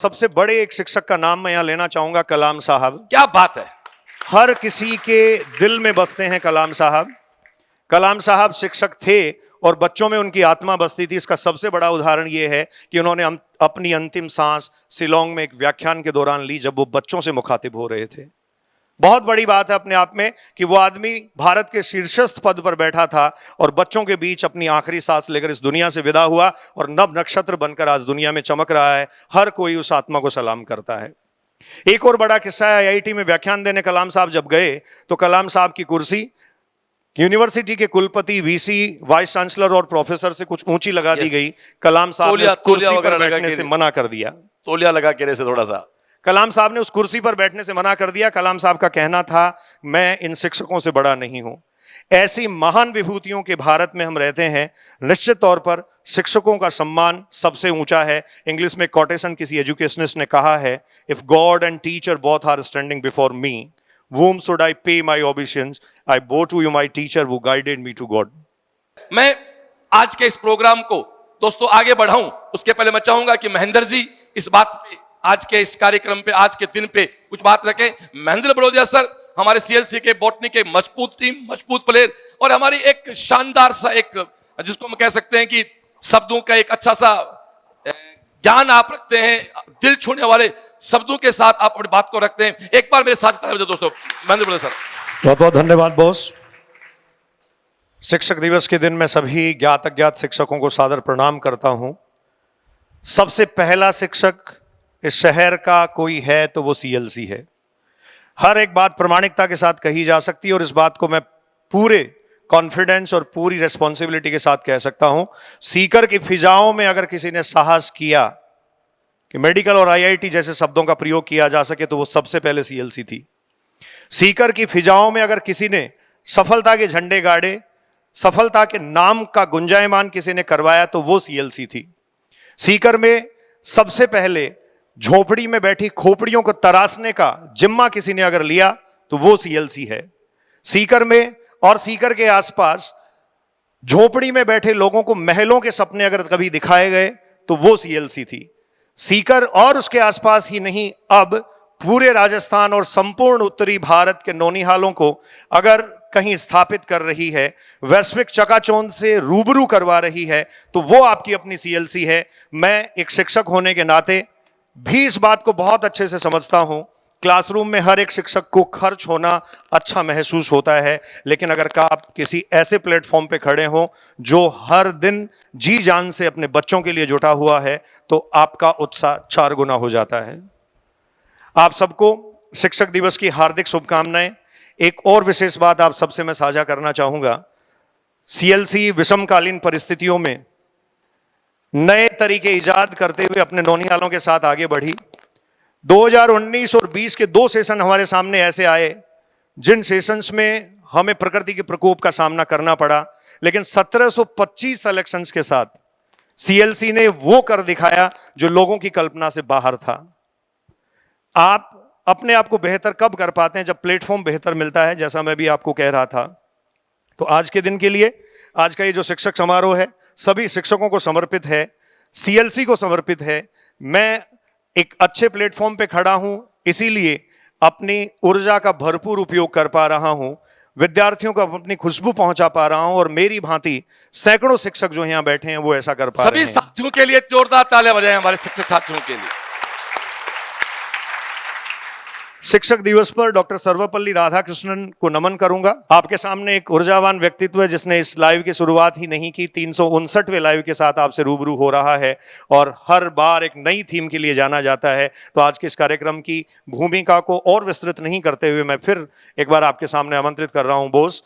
सबसे बड़े एक शिक्षक का नाम मैं यहां लेना चाहूंगा, कलाम साहब। क्या बात है। हर किसी के दिल में बसते हैं कलाम साहब। कलाम साहब शिक्षक थे और बच्चों में उनकी आत्मा बसती थी। इसका सबसे बड़ा उदाहरण यह है कि उन्होंने अपनी अंतिम सांस शिलोंग में एक व्याख्यान के दौरान ली, जब वो बच्चों से मुखातिब हो रहे थे। बहुत बड़ी बात है अपने आप में कि वो आदमी भारत के शीर्षस्थ पद पर बैठा था और बच्चों के बीच अपनी आखिरी सांस लेकर इस दुनिया से विदा हुआ और नव नक्षत्र बनकर आज दुनिया में चमक रहा है। हर कोई उस आत्मा को सलाम करता है। एक और बड़ा किस्सा है, आईआईटी में व्याख्यान देने कलाम साहब जब गए तो कलाम साहब की कुर्सी यूनिवर्सिटी के कुलपति, वीसी, वाइस चांसलर और प्रोफेसर से कुछ ऊंची लगा दी गई। कलाम साहब ने उस कुर्सी पर बैठने से मना कर दिया। तौलिया लगा के से थोड़ा सा कलाम साहब ने उस कुर्सी पर बैठने से मना कर दिया। कलाम साहब का कहना था, मैं इन शिक्षकों से बड़ा नहीं हूं। ऐसी महान विभूतियों के भारत में हम रहते हैं। निश्चित तौर पर शिक्षकों का सम्मान सबसे ऊंचा है। इंग्लिश में कोटेशन किसी एजुकेशनिस्ट ने कहा है, if God and teacher both are standing before me, whom should I pay my obeisance? I bow to you, my teacher who guided me to God. मैं आज के इस प्रोग्राम को दोस्तों आगे बढ़ाऊं, उसके पहले मैं चाहूंगा कि महेंद्र जी इस बात पे, आज के इस कार्यक्रम पे, आज के दिन पे कुछ बात रखें। महेंद्र बड़ोदिया सर हमारे सीएलसी के बॉटनी के मजबूत टीम, मजबूत प्लेयर और हमारी एक शानदार सा एक, जिसको हम कह सकते हैं कि शब्दों का एक अच्छा सा ज्ञान आप रखते हैं, दिल छूने वाले शब्दों के साथ आप अपनी बात को रखते हैं। एक बार मेरे साथ दोस्तों महेंद्र बड़ोदिया सर। बहुत बहुत धन्यवाद बॉस। शिक्षक दिवस के दिन मैं सभी ज्ञात अज्ञात शिक्षकों को सादर प्रणाम करता हूं। सबसे पहला शिक्षक इस शहर का कोई है तो वो सीएलसी है। हर एक बात प्रामाणिकता के साथ कही जा सकती है और इस बात को मैं पूरे कॉन्फिडेंस और पूरी रिस्पॉन्सिबिलिटी के साथ कह सकता हूं। सीकर की फिजाओं में अगर किसी ने साहस किया कि मेडिकल और आईआईटी जैसे शब्दों का प्रयोग किया जा सके तो वो सबसे पहले सीएलसी थी। सीकर की फिजाओं में अगर किसी ने सफलता के झंडे गाड़े, सफलता के नाम का गुंजायमान किसी ने करवाया तो वो सीएलसी थी। सीकर में सबसे पहले झोपड़ी में बैठी खोपड़ियों को तराशने का जिम्मा किसी ने अगर लिया तो वो सीएलसी है। सीकर में और सीकर के आसपास झोपड़ी में बैठे लोगों को महलों के सपने अगर कभी दिखाए गए तो वो सीएलसी थी। सीकर और उसके आसपास ही नहीं, अब पूरे राजस्थान और संपूर्ण उत्तरी भारत के नौनिहालों को अगर कहीं स्थापित कर रही है, वैश्विक चकाचौंध से रूबरू करवा रही है, तो वो आपकी अपनी सीएलसी है। मैं एक शिक्षक होने के नाते भी इस बात को बहुत अच्छे से समझता हूं। क्लासरूम में हर एक शिक्षक को खर्च होना अच्छा महसूस होता है, लेकिन अगर आप किसी ऐसे प्लेटफॉर्म पे खड़े हो जो हर दिन जी जान से अपने बच्चों के लिए जुटा हुआ है, तो आपका उत्साह 4 गुना हो जाता है। आप सबको शिक्षक दिवस की हार्दिक शुभकामनाएं। एक और विशेष बात आप सबसे मैं साझा करना चाहूंगा। सीएलसी विषमकालीन परिस्थितियों में नए तरीके इजाद करते हुए अपने नौनिहालों के साथ आगे बढ़ी। 2019 और 20 के 2 सेशन हमारे सामने ऐसे आए जिन सेशंस में हमें प्रकृति के प्रकोप का सामना करना पड़ा, लेकिन 1725 सिलेक्शंस के साथ सीएलसी ने वो कर दिखाया जो लोगों की कल्पना से बाहर था। आप अपने आप को बेहतर कब कर पाते हैं? जब प्लेटफॉर्म बेहतर मिलता है, जैसा मैं भी आपको कह रहा था। तो आज के दिन के लिए आज का ये जो शिक्षक समारोह है सभी शिक्षकों को समर्पित है, सीएलसी को समर्पित है। मैं एक अच्छे प्लेटफॉर्म पे खड़ा हूं, इसीलिए अपनी ऊर्जा का भरपूर उपयोग कर पा रहा हूं, विद्यार्थियों को अपनी खुशबू पहुंचा पा रहा हूं और मेरी भांति सैकड़ों शिक्षक जो यहां बैठे हैं वो ऐसा कर पा रहे हैं। सभी साथियों के लिए जोरदार तालियां बजाएं, हमारे शिक्षक साथियों के लिए। शिक्षक दिवस पर डॉक्टर सर्वपल्ली राधाकृष्णन को नमन करूंगा। आपके सामने एक ऊर्जावान व्यक्तित्व है जिसने इस लाइव की शुरुआत ही नहीं की, 359वें लाइव के साथ आपसे रूबरू हो रहा है और हर बार एक नई थीम के लिए जाना जाता है। तो आज के इस कार्यक्रम की भूमिका को और विस्तृत नहीं करते हुए मैं फिर एक बार आपके सामने आमंत्रित कर रहा हूं बोस